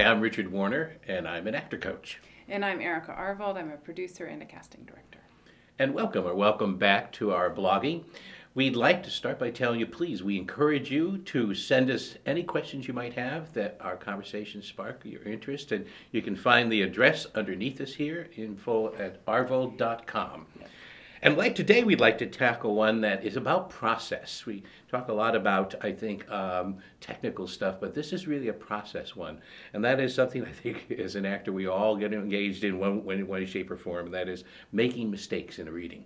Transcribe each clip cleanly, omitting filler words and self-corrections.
I'm Richard Warner, and I'm an actor coach. And I'm Erica Arvold. I'm a producer and a casting director. And welcome back to our blogging. We'd like to start by telling you, please, we encourage you to send us any questions you might have that our conversation spark your interest. And you can find the address underneath us here, info@arvold.com. Yep. And like today, we'd like to tackle one that is about process. We talk a lot about, I think, technical stuff, but this is really a process one. And that is something I think as an actor we all get engaged in one way, shape, or form, and that is making mistakes in a reading.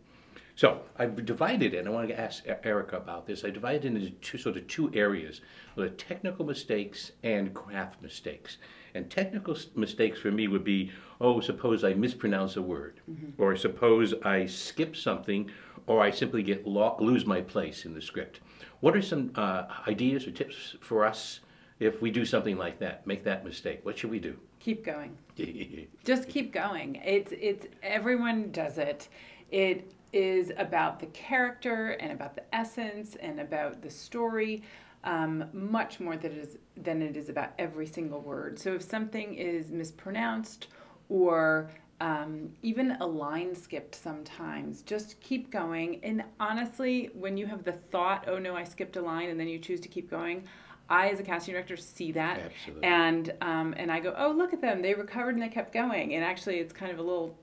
So I've divided it, and I want to ask Erica about this. I divided it into two areas, the technical mistakes and craft mistakes. And technical mistakes for me would be, suppose I mispronounce a word, or suppose I skip something, or I simply lose my place in the script. What are some ideas or tips for us if we do something like that, make that mistake? What should we do? Keep going. Just keep going. It's everyone does it. It is about the character and about the essence and about the story. Much more than it is about every single word. So if something is mispronounced or even a line skipped sometimes, just keep going. And honestly, when you have the thought, oh no, I skipped a line, and then you choose to keep going, I, as a casting director, see that. Absolutely. And I go, oh, look at them. They recovered and they kept going. And actually, it's kind of a little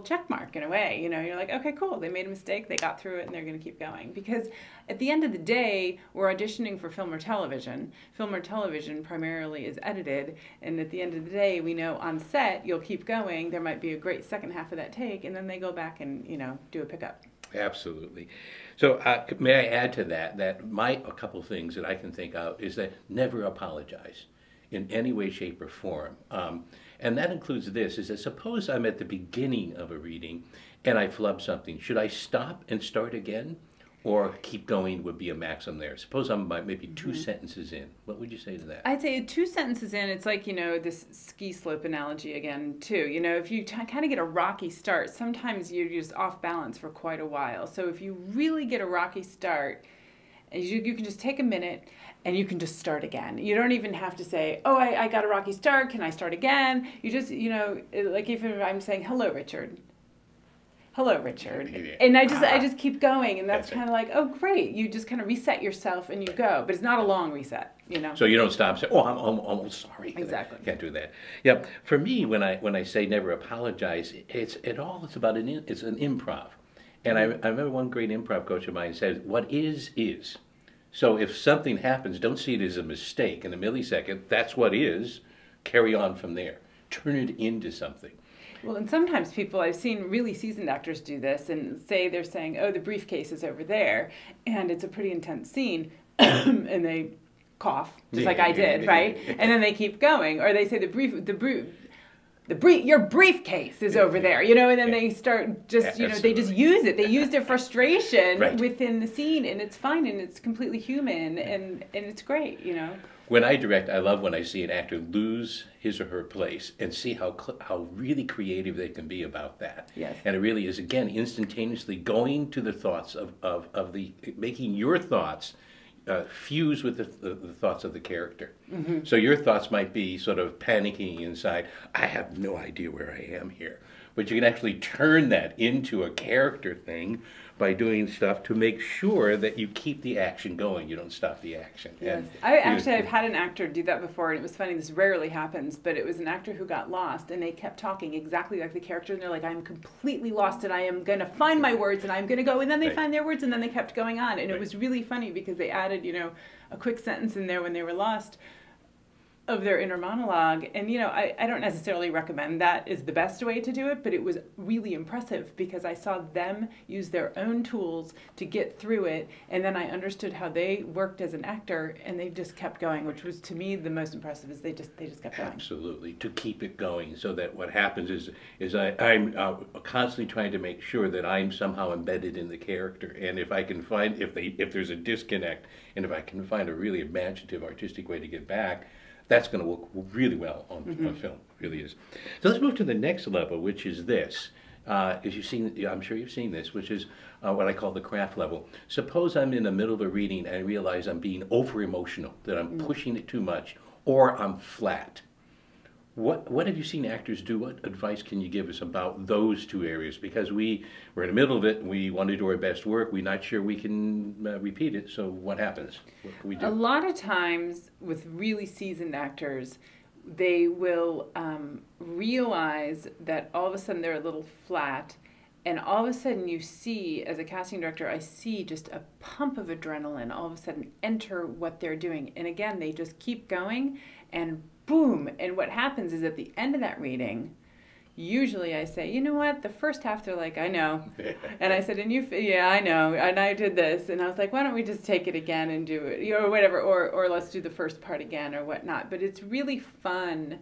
check mark in a way. You know, you're like, okay, cool, they made a mistake, they got through it, and they're going to keep going. Because at the end of the day, we're auditioning for film or television. Film or television primarily is edited, and at the end of the day, we know on set you'll keep going. There might be a great second half of that take, and then they go back and, you know, do a pickup. Absolutely. So may I add to that a couple things that I can think of is that never apologize in any way, shape, or form. And that includes this, is that suppose I'm at the beginning of a reading and I flub something. Should I stop and start again? Or keep going would be a maxim there. Suppose I'm maybe two sentences in. What would you say to that? I'd say 2 sentences in, it's like, you know, this ski slope analogy again, too. You know, if you kind of get a rocky start, sometimes you're just off balance for quite a while. So if you really get a rocky start, you can just take a minute and you can just start again. You don't even have to say, oh, I got a rocky start, can I start again? You just, you know, like if I'm saying, hello, Richard. Hello, Richard. And I just keep going, and that's kind of like, oh, great. You just kind of reset yourself and you go. But it's not a long reset, you know. So you don't stop and say, oh, I'm almost sorry. Exactly. I can't do that. Yeah. For me, when I say never apologize, it's about it's an improv. And I remember one great improv coach of mine said, what is. So if something happens, don't see it as a mistake in a millisecond. That's what is. Carry on from there. Turn it into something. Well, and sometimes people, I've seen really seasoned actors do this and say they're saying, oh, the briefcase is over there, and it's a pretty intense scene, and they cough, just like I did, right? And then they keep going. Or they say your briefcase is over there, you know, and then they start just, you know, they just use it. They use their frustration within the scene, and it's fine, and it's completely human, and it's great, you know. When I direct, I love when I see an actor lose his or her place and see how really creative they can be about that. Yes. And it really is, again, instantaneously going to the thoughts making your thoughts fuse with the thoughts of the character. So your thoughts might be sort of panicking inside, I have no idea where I am here. But you can actually turn that into a character thing by doing stuff to make sure that you keep the action going. You don't stop the action. Yes. I've had an actor do that before, and it was funny. This rarely happens, but it was an actor who got lost, and they kept talking exactly like the character, and they're like, I'm completely lost, and I am going to find my words, and I'm going to go, and then they find their words, and then they kept going on, and it was really funny because they added, you know, a quick sentence in there when they were lost of their inner monologue. And, you know, I don't necessarily recommend that is the best way to do it, but it was really impressive because I saw them use their own tools to get through it, and then I understood how they worked as an actor, and they just kept going, which was, to me, the most impressive, is they just kept going. Absolutely, to keep it going, so that what happens is I'm constantly trying to make sure that I'm somehow embedded in the character, and if I can find, if there's a disconnect, and if I can find a really imaginative, artistic way to get back, that's going to work really well on film, really is. So let's move to the next level, which is this. As you've seen, I'm sure you've seen this, which is what I call the craft level. Suppose I'm in the middle of a reading and I realize I'm being over-emotional, that I'm pushing it too much, or I'm flat. What have you seen actors do? What advice can you give us about those two areas? Because we're in the middle of it, and we want to do our best work. We're not sure we can repeat it. So what happens? What can we do? A lot of times with really seasoned actors, they will realize that all of a sudden they're a little flat, and all of a sudden you see, as a casting director, I see just a pump of adrenaline all of a sudden enter what they're doing. And again, they just keep going, and boom. And what happens is at the end of that reading, usually I say, you know what, the first half they're like, I know. And I said, yeah, I know, and I did this. And I was like, why don't we just take it again and do it, or whatever, or let's do the first part again or whatnot. But it's really fun.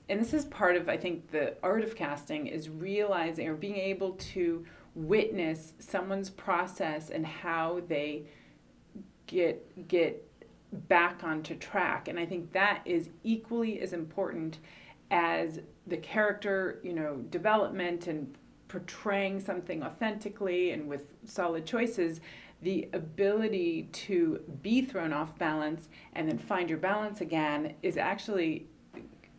And this is part of, I think, the art of casting, is realizing or being able to witness someone's process and how they get back onto track. And I think that is equally as important as the character, development and portraying something authentically and with solid choices. The ability to be thrown off balance and then find your balance again is actually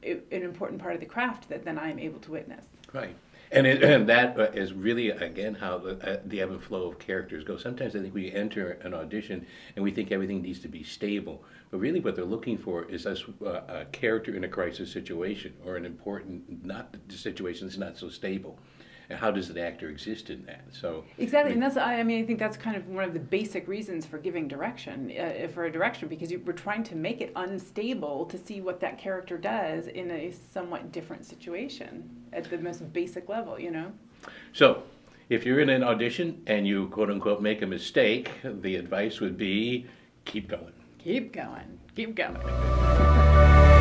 an important part of the craft that then I'm able to witness. Right. And that is really, again, how the ebb and flow of characters go. Sometimes I think we enter an audition and we think everything needs to be stable. But really what they're looking for is a character in a crisis situation, or an important situation that's not so stable. And how does the actor exist in that? So exactly, and I think that's kind of one of the basic reasons for giving direction, for a direction, because we're trying to make it unstable to see what that character does in a somewhat different situation at the most basic level, So, if you're in an audition and you quote unquote make a mistake, the advice would be keep going. Keep going. Keep going.